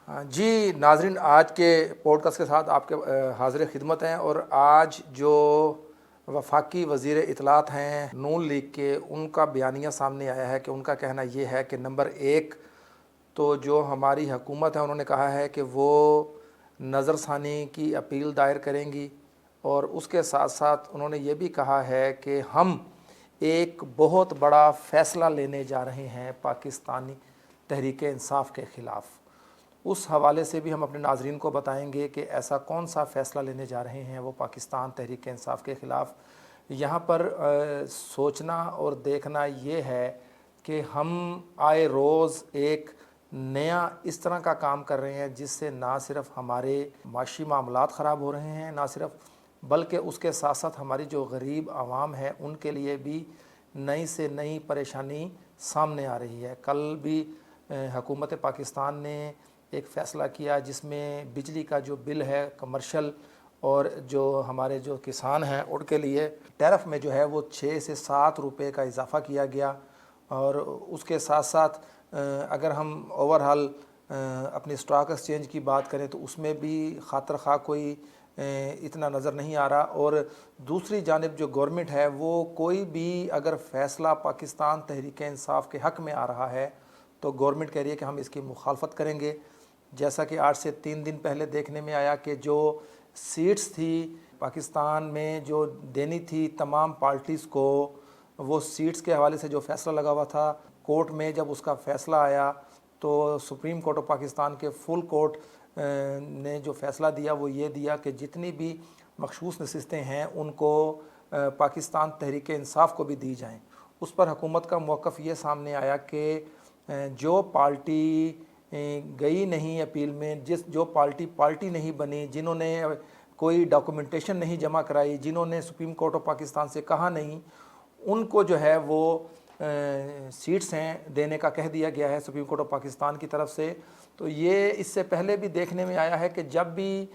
ہاں جی ناظرین، آج کے پوڈ کاسٹ کے ساتھ آپ کے حاضر خدمت ہیں، اور آج جو وفاقی وزیر اطلاعات ہیں نون لیگ کے، ان کا بیانیہ سامنے آیا ہے کہ ان کا کہنا یہ ہے کہ نمبر ایک تو جو ہماری حکومت ہے انہوں نے کہا ہے کہ وہ نظر ثانی کی اپیل دائر کریں گی، اور اس کے ساتھ ساتھ انہوں نے یہ بھی کہا ہے کہ ہم ایک بہت بڑا فیصلہ لینے جا رہے ہیں پاکستانی تحریک انصاف کے خلاف۔ اس حوالے سے بھی ہم اپنے ناظرین کو بتائیں گے کہ ایسا کون سا فیصلہ لینے جا رہے ہیں وہ پاکستان تحریک انصاف کے خلاف۔ یہاں پر سوچنا اور دیکھنا یہ ہے کہ ہم آئے روز ایک نیا اس طرح کا کام کر رہے ہیں جس سے نہ صرف ہمارے معاشی معاملات خراب ہو رہے ہیں، نہ صرف بلکہ اس کے ساتھ ساتھ ہماری جو غریب عوام ہے ان کے لیے بھی نئی سے نئی پریشانی سامنے آ رہی ہے۔ کل بھی حکومت پاکستان نے ایک فیصلہ کیا جس میں بجلی کا جو بل ہے کمرشل اور جو ہمارے جو کسان ہیں ان کے لیے ٹیرف میں جو ہے وہ 6 سے 7 روپے کا اضافہ کیا گیا، اور اس کے ساتھ ساتھ اگر ہم اوورہال اپنی اسٹاک ایکسچینج کی بات کریں تو اس میں بھی خاطر خواہ کوئی اتنا نظر نہیں آ رہا، اور دوسری جانب جو گورنمنٹ ہے وہ کوئی بھی اگر فیصلہ پاکستان تحریک انصاف کے حق میں آ رہا ہے تو گورنمنٹ کہہ رہی ہے کہ ہم اس کی مخالفت کریں گے۔ جیسا کہ 8 سے 3 دن پہلے دیکھنے میں آیا کہ جو سیٹس تھی پاکستان میں جو دینی تھی تمام پارٹیز کو، وہ سیٹس کے حوالے سے جو فیصلہ لگا ہوا تھا کورٹ میں، جب اس کا فیصلہ آیا تو سپریم کورٹ آف پاکستان کے فل کورٹ نے جو فیصلہ دیا وہ یہ دیا کہ جتنی بھی مخصوص نشستیں ہیں ان کو پاکستان تحریک انصاف کو بھی دی جائیں۔ اس پر حکومت کا موقف یہ سامنے آیا کہ جو پارٹی گئی نہیں اپیل میں، جو پارٹی نہیں بنی، جنہوں نے کوئی ڈاکومنٹیشن نہیں جمع کرائی، جنہوں نے سپریم کورٹ آف پاکستان سے کہا نہیں، ان کو جو ہے وہ سیٹس ہیں دینے کا کہہ دیا گیا ہے سپریم کورٹ آف پاکستان کی طرف سے۔ تو یہ اس سے پہلے بھی دیکھنے میں آیا ہے کہ جب بھی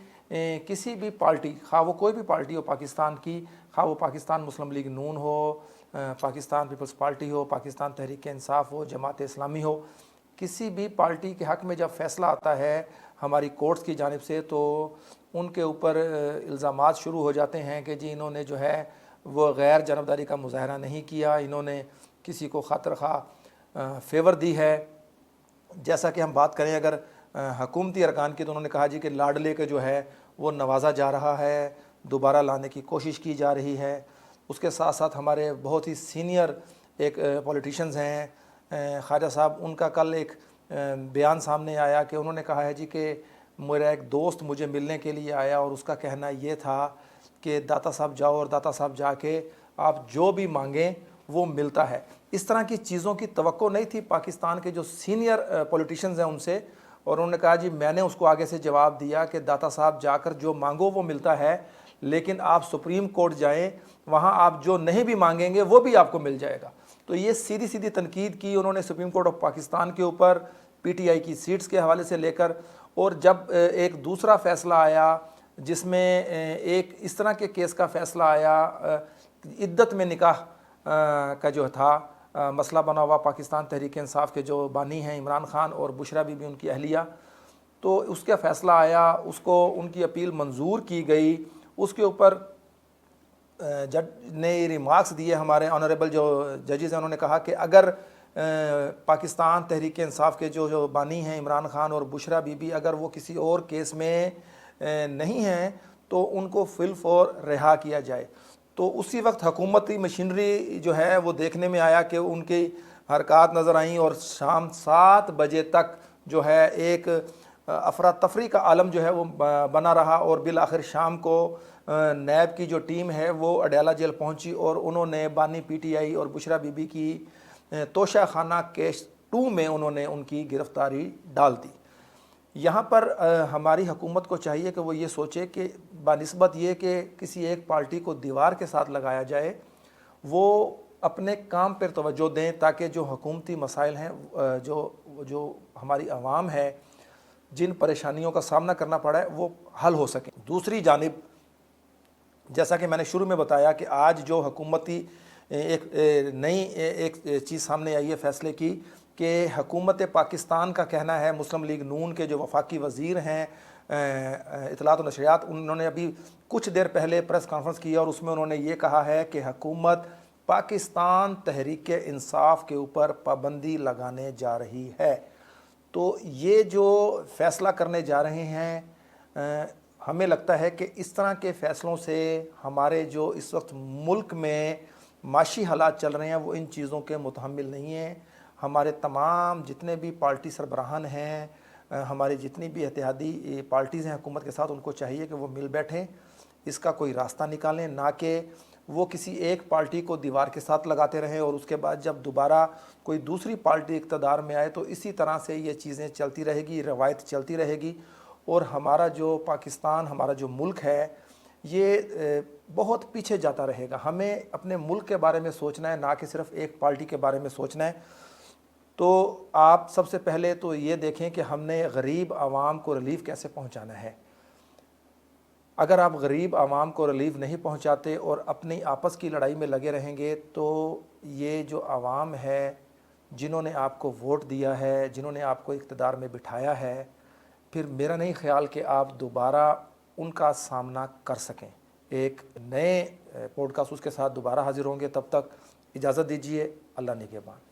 کسی بھی پارٹی، خواہ وہ کوئی بھی پارٹی ہو پاکستان کی، خواہ وہ پاکستان مسلم لیگ نون ہو، پاکستان پیپلز پارٹی ہو، پاکستان تحریک انصاف ہو، جماعت اسلامی ہو، کسی بھی پارٹی کے حق میں جب فیصلہ آتا ہے ہماری کورٹس کی جانب سے تو ان کے اوپر الزامات شروع ہو جاتے ہیں کہ جی انہوں نے جو ہے وہ غیر جانبداری کا مظاہرہ نہیں کیا، انہوں نے کسی کو خاطر خواہ فیور دی ہے۔ جیسا کہ ہم بات کریں اگر حکومتی ارکان کی تو انہوں نے کہا جی کہ لاڈلے کے جو ہے وہ نوازا جا رہا ہے، دوبارہ لانے کی کوشش کی جا رہی ہے۔ اس کے ساتھ ساتھ ہمارے بہت ہی سینئر ایک پولیٹیشنز ہیں خواجہ صاحب، ان کا کل ایک بیان سامنے آیا کہ انہوں نے کہا ہے جی کہ میرا ایک دوست مجھے ملنے کے لیے آیا اور اس کا کہنا یہ تھا کہ داتا صاحب جاؤ اور داتا صاحب جا کے آپ جو بھی مانگیں وہ ملتا ہے۔ اس طرح کی چیزوں کی توقع نہیں تھی پاکستان کے جو سینئر پولیٹیشنز ہیں ان سے، اور انہوں نے کہا جی میں نے اس کو آگے سے جواب دیا کہ داتا صاحب جا کر جو مانگو وہ ملتا ہے، لیکن آپ سپریم کورٹ جائیں، وہاں آپ جو نہیں بھی مانگیں گے وہ بھی آپ کو مل جائے گا۔ تو یہ سیدھی سیدھی تنقید کی انہوں نے سپریم کورٹ آف پاکستان کے اوپر، پی ٹی آئی کی سیٹس کے حوالے سے لے کر، اور جب ایک دوسرا فیصلہ آیا جس میں ایک اس طرح کے کیس کا فیصلہ آیا، عدت میں نکاح کا جو تھا مسئلہ بنا ہوا پاکستان تحریک انصاف کے جو بانی ہیں عمران خان اور بشرا بی بی ان کی اہلیہ، تو اس کا فیصلہ آیا، اس کو ان کی اپیل منظور کی گئی۔ اس کے اوپر جج نے ریمارکس دیے، ہمارے آنریبل جو ججز ہیں انہوں نے کہا کہ اگر پاکستان تحریک انصاف کے جو بانی ہیں عمران خان اور بشرا بی بی اگر وہ کسی اور کیس میں نہیں ہیں تو ان کو فی الفور رہا کیا جائے۔ تو اسی وقت حکومتی مشینری جو ہے وہ دیکھنے میں آیا کہ ان کی حرکات نظر آئیں، اور شام 7 بجے تک جو ہے ایک افراتفری کا عالم جو ہے وہ بنا رہا، اور بالآخر شام کو نیب کی جو ٹیم ہے وہ اڈیالہ جیل پہنچی اور انہوں نے بانی پی ٹی آئی اور بشرا بی بی کی توشہ خانہ کیس 2 میں انہوں نے ان کی گرفتاری ڈال دی۔ یہاں پر ہماری حکومت کو چاہیے کہ وہ یہ سوچے کہ بنسبت یہ کہ کسی ایک پارٹی کو دیوار کے ساتھ لگایا جائے، وہ اپنے کام پر توجہ دیں تاکہ جو حکومتی مسائل ہیں، جو ہماری عوام ہے جن پریشانیوں کا سامنا کرنا پڑا ہے وہ حل ہو سکیں۔ دوسری جانب جیسا کہ میں نے شروع میں بتایا کہ آج جو حکومتی ایک نئی ایک چیز سامنے آئی ہے فیصلے کی کہ حکومت پاکستان کا کہنا ہے، مسلم لیگ نون کے جو وفاقی وزیر ہیں اطلاعات و نشریات، انہوں نے ابھی کچھ دیر پہلے پریس کانفرنس کی اور اس میں انہوں نے یہ کہا ہے کہ حکومت پاکستان تحریک انصاف کے اوپر پابندی لگانے جا رہی ہے۔ تو یہ جو فیصلہ کرنے جا رہے ہیں، ہمیں لگتا ہے کہ اس طرح کے فیصلوں سے ہمارے جو اس وقت ملک میں معاشی حالات چل رہے ہیں وہ ان چیزوں کے متحمل نہیں ہیں۔ ہمارے تمام جتنے بھی پارٹی سربراہان ہیں، ہماری جتنی بھی اتحادی پارٹیز ہیں حکومت کے ساتھ، ان کو چاہیے کہ وہ مل بیٹھیں، اس کا کوئی راستہ نکالیں، نہ کہ وہ کسی ایک پارٹی کو دیوار کے ساتھ لگاتے رہیں اور اس کے بعد جب دوبارہ کوئی دوسری پارٹی اقتدار میں آئے تو اسی طرح سے یہ چیزیں چلتی رہے گی، روایت چلتی رہے گی، اور ہمارا جو پاکستان، ہمارا جو ملک ہے، یہ بہت پیچھے جاتا رہے گا۔ ہمیں اپنے ملک کے بارے میں سوچنا ہے، نہ کہ صرف ایک پارٹی کے بارے میں سوچنا ہے۔ تو آپ سب سے پہلے تو یہ دیکھیں کہ ہم نے غریب عوام کو ریلیف کیسے پہنچانا ہے۔ اگر آپ غریب عوام کو ریلیف نہیں پہنچاتے اور اپنی آپس کی لڑائی میں لگے رہیں گے تو یہ جو عوام ہے، جنہوں نے آپ کو ووٹ دیا ہے، جنہوں نے آپ کو اقتدار میں بٹھایا ہے، پھر میرا نہیں خیال کہ آپ دوبارہ ان کا سامنا کر سکیں۔ ایک نئے پوڈ کاسٹ کے ساتھ دوبارہ حاضر ہوں گے، تب تک اجازت دیجیے۔ اللہ نگہبان۔